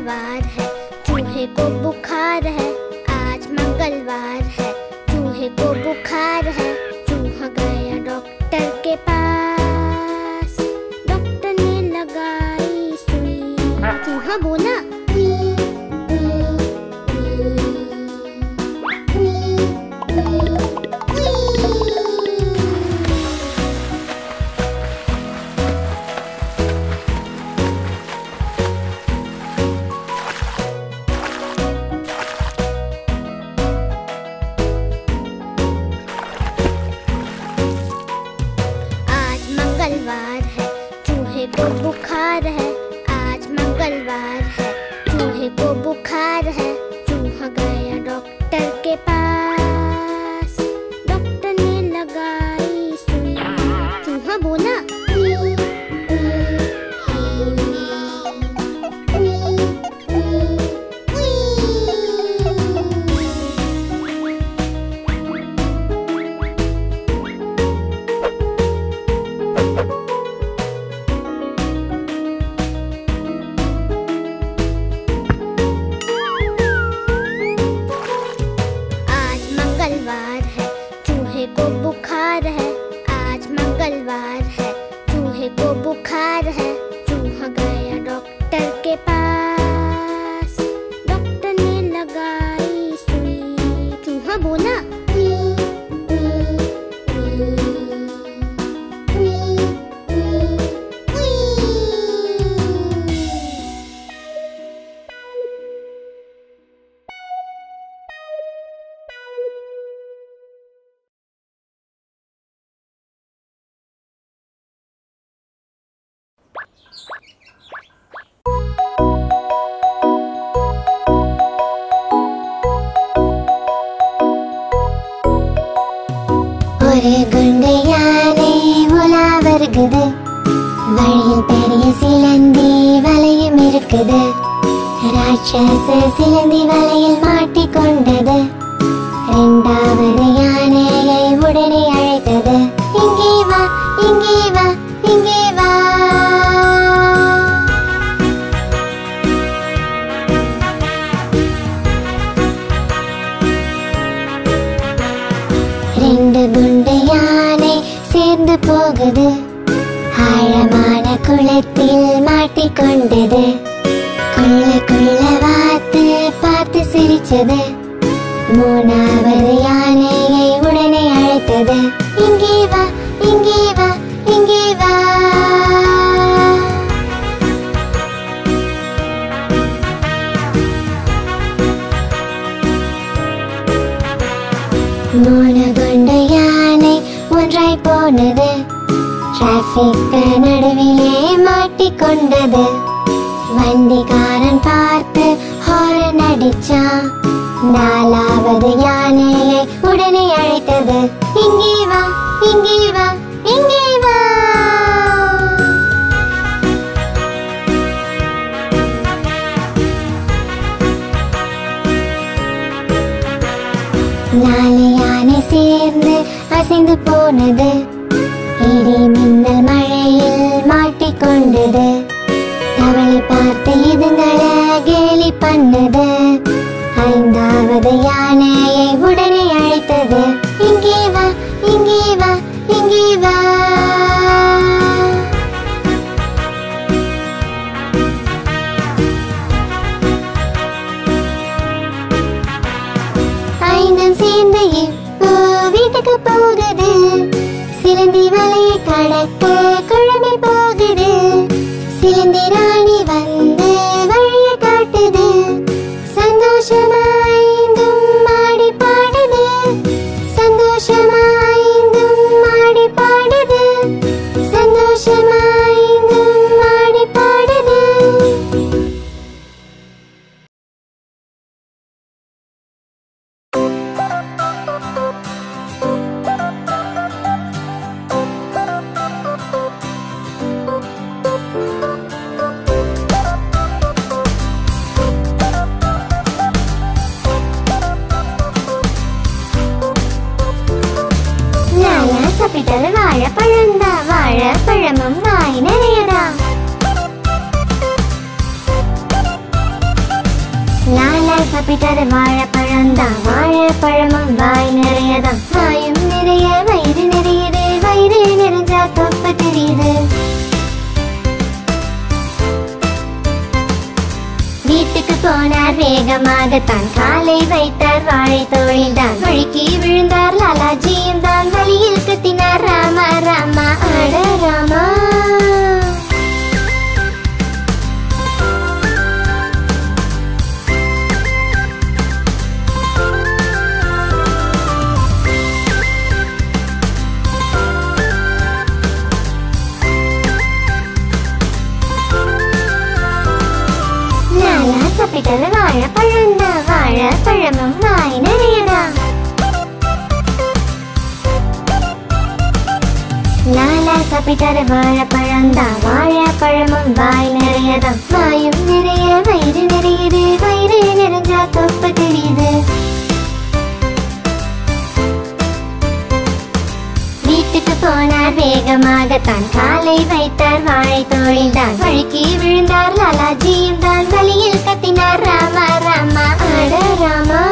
मंगलवार है, चूहे को बुखार है। आज मंगलवार है, चूहे को बुखार है। चूहा गया डॉक्टर के पास, डॉक्टर ने लगाई सुई। चूहा बोला मंगलवार है, चूहे को बुखार है। आज मंगलवार है, चूहे को बुखार है। चूहा गया डॉक्टर के पास, डॉक्टर ने लगाई सुई। चूहा बोला मंगलवार है, चूहे को बुखार है। आज मंगलवार है, चूहे को बुखार है। चूहा गया डॉक्टर के पास, डॉक्टर ने लगाई सुई। चूहा बोला ஒரு குண்டு யானை உலா வருகுது, வழியில் பெரிய சிலந்தி வலையும் இருக்குது. ராட்சச சிலந்தி வலையில் மாட்டிக்கொண்டது. இரண்டாவது யானையை உடனே அழைத்தது. இங்கே வா, இங்கே வா, இங்கே வா. ரெண்டு குண்டு யானை சேர்ந்து போகுது. ஆழமான குளத்தில் மாட்டிக்கொண்டது. குள்ள வாத்து பார்த்து சிரிச்சது. மூணாவது யானையை உடனே அழைத்தது. இங்கே வா, இங்கே வா, இங்கே வா. மூணு குண்டு யானை ஒன்றாய் போனது. டிராபிக் நடுவிலே மாட்டிக்கொண்டது. வண்டிக்காரன் பார்த்து ஹாரன் அடிச்சான். நாலாவது யானையை உடனே அழைத்தது. இங்கே வா, இங்கே வா, இங்கே வா. நாலு யானை சேர்ந்து அசைந்து போனது. இடி மின்னல் மழையில் மாட்டிக்கொண்டது. தவளை பார்த்து இதுங்களை கேலி பண்ணது. ஐந்தாவது யானையை உடனே அழைத்தது. இங்கே வா, இங்கே வா, இங்கே வா. ஐந்தும் சேர்ந்து இப்போ வீட்டுக்கு போகுது. சிலந்தி வலையை கடக்க குழம்பி போகுது. சிலந்தி ராணி வந்து வழிய காட்டுது. சந்தோஷமாய்ந்தும் மாடி பாடுது. சந்தோஷமாய்ந்தும் மாடி பாடுது. சந்தோஷமாய்ந்தும் மாடி பாடுது. சாப்பிட்டாரு வாழைப்பழம்தான், வாழைப்பழமும் வாய் நிறையதான். வாயும் நிறைய வயிறு நிறையுது, வயிறு நிறைஞ்சா தொப்பை தெரியுது. வீட்டுக்கு போனார் வேகமாகத்தான், காலை வைத்தார் வாழை தோளில்தான். வழுக்கி விழுந்தார் லாலாஜியும் தான், வழியில் கத்தினார் ராமா ராமா அட ராமா. சாப்பிட்டது வாழைப்பழம்தான், வாழைப்பழமும் வாய் நிறையதான். லாலா சாப்பிட்டாரு வாழைப்பழம்தான், வாழைப்பழமும் வாய் நிறையதான். வாயும் நிறைய வயிறு நிறையுது, வயிறு நிறைஞ்சா தொப்பை தெரியுது. வீட்டுக்கு போனார் வேகமாகத்தான், காலை வைத்தார் வாழை தோளில்தான். வழுக்கி விழுந்தார் லாலாஜியும் தான், வழியில் கத்தினார் ராமா ராமா அட ராமா.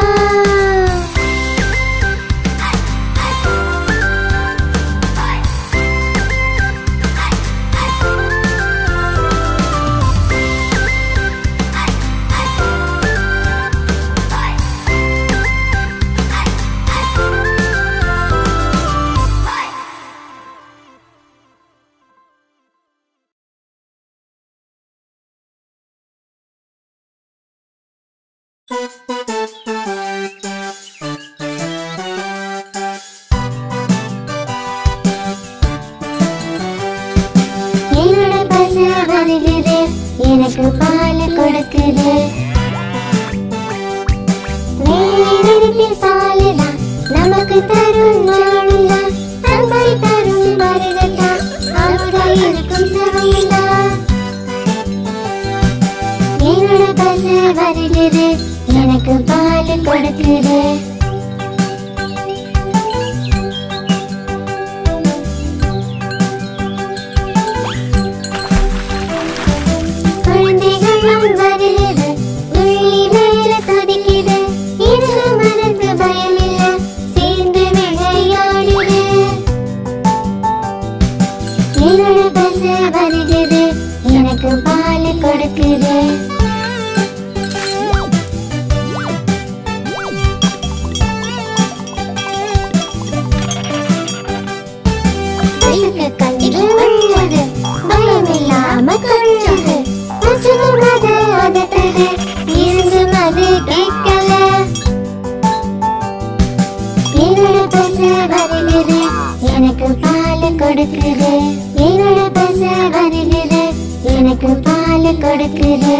என்னோட பசு வருகுது, எனக்கு பால் கொடுக்குது. நேரத்தில் சாலுதான் நமக்கு தரும் நாளுதான், அன்பை தரும் மருகத்தான் அவருடைய இருக்கும் சமையல்தான். என்னோட பசு வருகுது, எனக்கு பால் கொடுக்குது. குழந்தைகளும் வருகுது, துள்ளி மேல கொதிக்குது. இது மனக்கு பயம் இல்ல, சேர்ந்து விளையாடுது. என்னோட பசு வருகுது, எனக்கு பால் கொடுக்குது. கன்று வந்தது, பயமில்லாம கொஞ்சது. பசுவும் அது அதட்டது, இருந்தும் அது கேட்கல. என்னோட பசு வருகுது, எனக்கு பால் கொடுக்குது. என்னோட பசு வருகுது, எனக்கு பால் கொடுக்குது.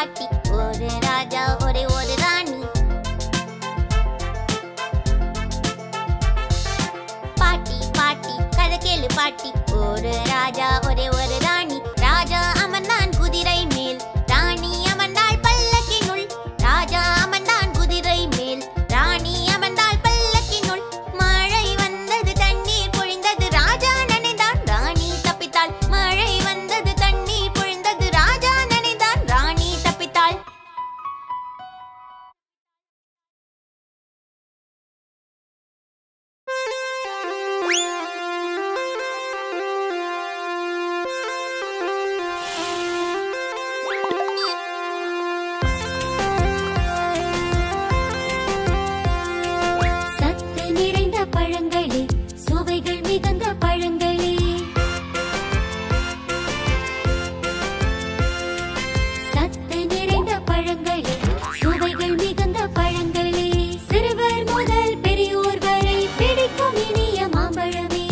பாட்டி ஒரு ராஜா ஒரே ஒரு ராணி. பாட்டி பாட்டி கதை கேளு பாட்டி ஒரு ராஜா ஒரே ஒரு ராணி. ராஜா அமர்ந்தான் குதிரை மேல் ராணி அமர்ந்தாள் பல்லக்கினுள். ராஜா அமர்ந்தான் குதிரை மேல் ராணி அமர்ந்தாள் பல்லக்கினுள். மழை வந்தது தண்ணீர் பொழிந்தது ராஜா நனைந்தான் ராணி தப்பித்தாள். மழை வந்தது தண்ணீர் பொழிந்தது ராஜா நனைந்தான் ராணி தப்பித்தாள். சத்து நிறைந்த பழங்களே சுவைகள் மிகுந்த பழங்களே. சத்து நிறைந்த பழங்களே சுவைகள் மிகுந்த பழங்களே. சிறுவர் முதல் பெரியோர் வரை பிடிக்கும் இனிய மாம்பழமே.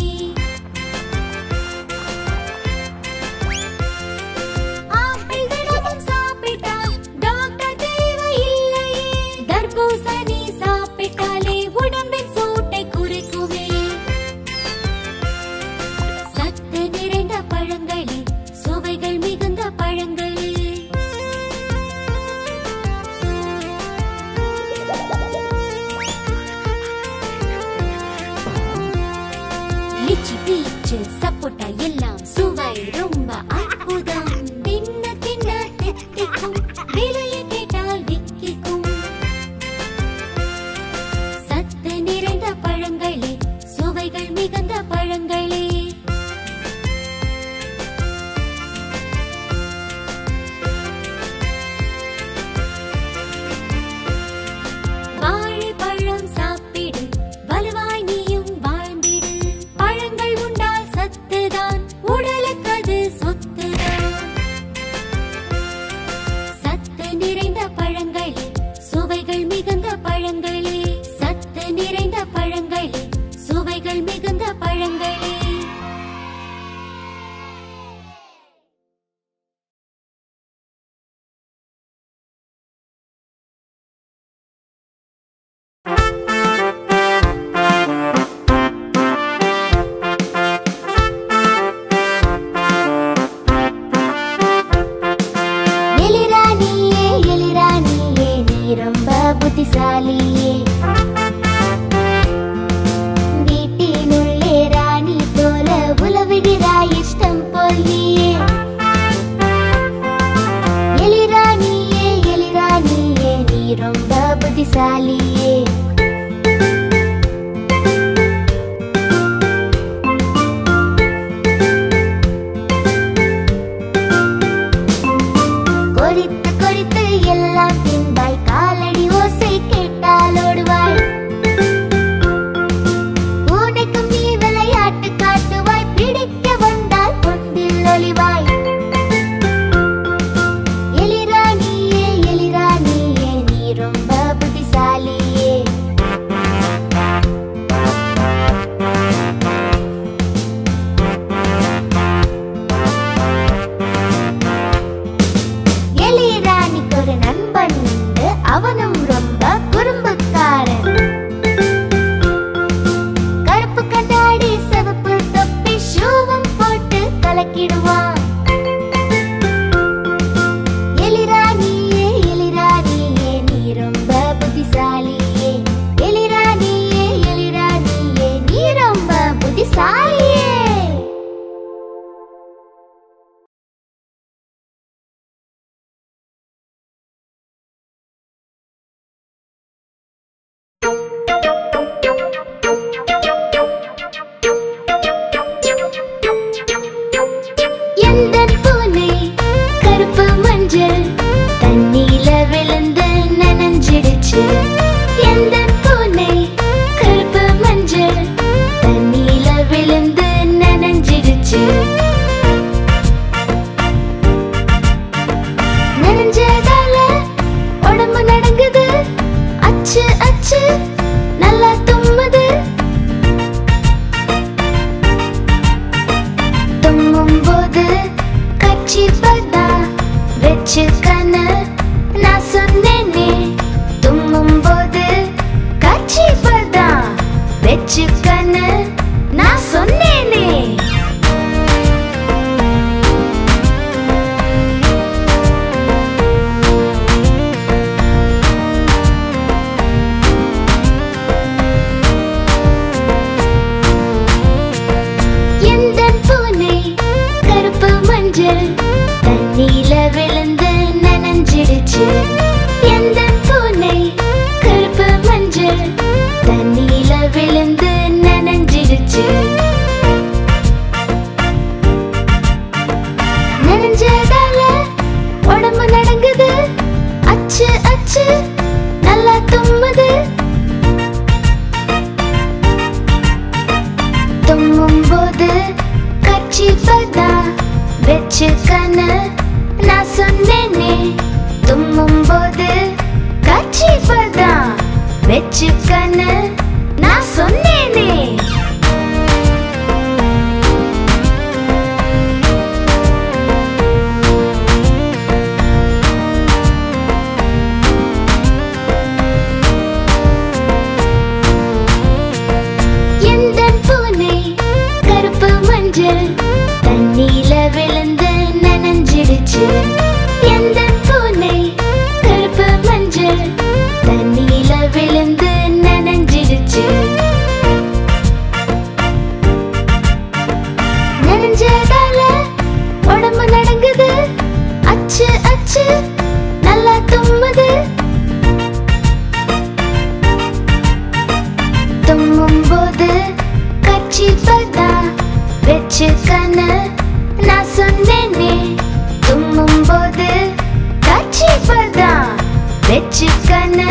ஆப்பிள் தினமும் சாப்பிட்டால் டாக்டர் தேவையில்லையே. தர்பூசணி சாப்பிட்டாலே உடம்பின் சூட்டை குறைக்குமே. சத்து நிறைந்த பழங்களே சுவைகள் மிகுந்த பழங்களே. லிச்சி பீச்சு சப்போட்டா எல்லாம் சுவை ரொம்ப அற்புதம். தின்ன தின்ன தித்திக்கும் விலையை கேட்டால் விக்கிக்கும். சத்து நிறைந்த பழங்களே சுவைகள் மிகுந்த பழங்களே. வாழைப்பழம் சாப்பிடு வலுவாய் நீயும் வாழ்ந்திடு. பழங்கள் உண்டால் சத்துதான் உடலுக்கு அது சொத்துதான். சத்து நிறைந்த பழங்களே சுவைகள் மிகுந்த பழங்களே. சத்து நிறைந்த பழங்களே சுவைகள் மிகுந்த பழங்களே. எலிராணியே எலிராணியே நீ ரொம்ப புத்திசாலியே. வீட்டினுள்ளே ராணி போல உலவுகிறாய் இஷ்டம் போல் நீயே. எலிராணியே எலிராணியே நீ ரொம்ப புத்திசாலியே. கொறித்து கொறித்து எல்லாம் தின்பாய் காலடி ஓசை கேட்டால் ஓடுவாய். பூனைக்கும் நீ விளையாட்டு காட்டுவாய் பிடிக்க வந்தால் பொந்தில் ஒளிவாய். எலிராணியே எலிராணியே நீ ரொம்ப புத்திசாலியே. எலிராணிக்கு ஒரு நண்பன் உண்டு அவனும் ரொம்ப குறும்புக்காரன். கருப்பு கண்ணாடி சிவப்பு தொப்பி ஷூவும் போட்டு கலக்கிடுவான். எலிராணியே எலிராணியே நீ ரொம்ப புத்திசாலியே. எலிராணியே எலிராணியே நீ ரொம்ப புத்திசாலியே. எந்தன் பூனை கருப்பு மஞ்சள் தண்ணியில விழுந்து நனைஞ்சிடுச்சு. எந்தன் பூனை கருப்பு மஞ்சள் தண்ணியில விழுந்து நனைஞ்சிடுச்சு. நனைஞ்சதால உடம்பு நடுங்குது. அச்சு அச்சு நல்லா தும்முது. தும்மும் போது கச்சி பதா வச்சு மஞ்சள் தண்ணியில விழுந்து நனைஞ்சிடுச்சு. எந்த பூனை கருப்பு மஞ்சள் தண்ணியில விழுந்து நனைஞ்சிடுச்சு. நனைஞ்சதால உடம்பு நடங்குது, அச்சு அச்சு நல்லா தும்முது. தும்மும் போது கர்ச்சீஃபதான் வெச்சுக்கன்னு நான் சொன்னேனே. தும்மும் போது கர்ச்சீஃபதான் வெச்சுக்கன்னு நான் சொன்னேனே. எந்த பூனை கருப்பு மஞ்சள் தண்ணியில விழுந்து நனைஞ்சிடுச்சு. எந்த பூனை கருப்பு மஞ்சள் தண்ணியில விழுந்து நனைஞ்சிடுச்சு. நனைஞ்சதால உடம்பு நடங்குது, அச்சு அச்சு நல்லா தும்முது. தும்மும் போது கர்ச்சீஃபதான் வெச்சுக்கன்னு நான் சொன்னேனே. தும்மும் போது கர்ச்சீஃபதான் வெச்சுக்கன்னு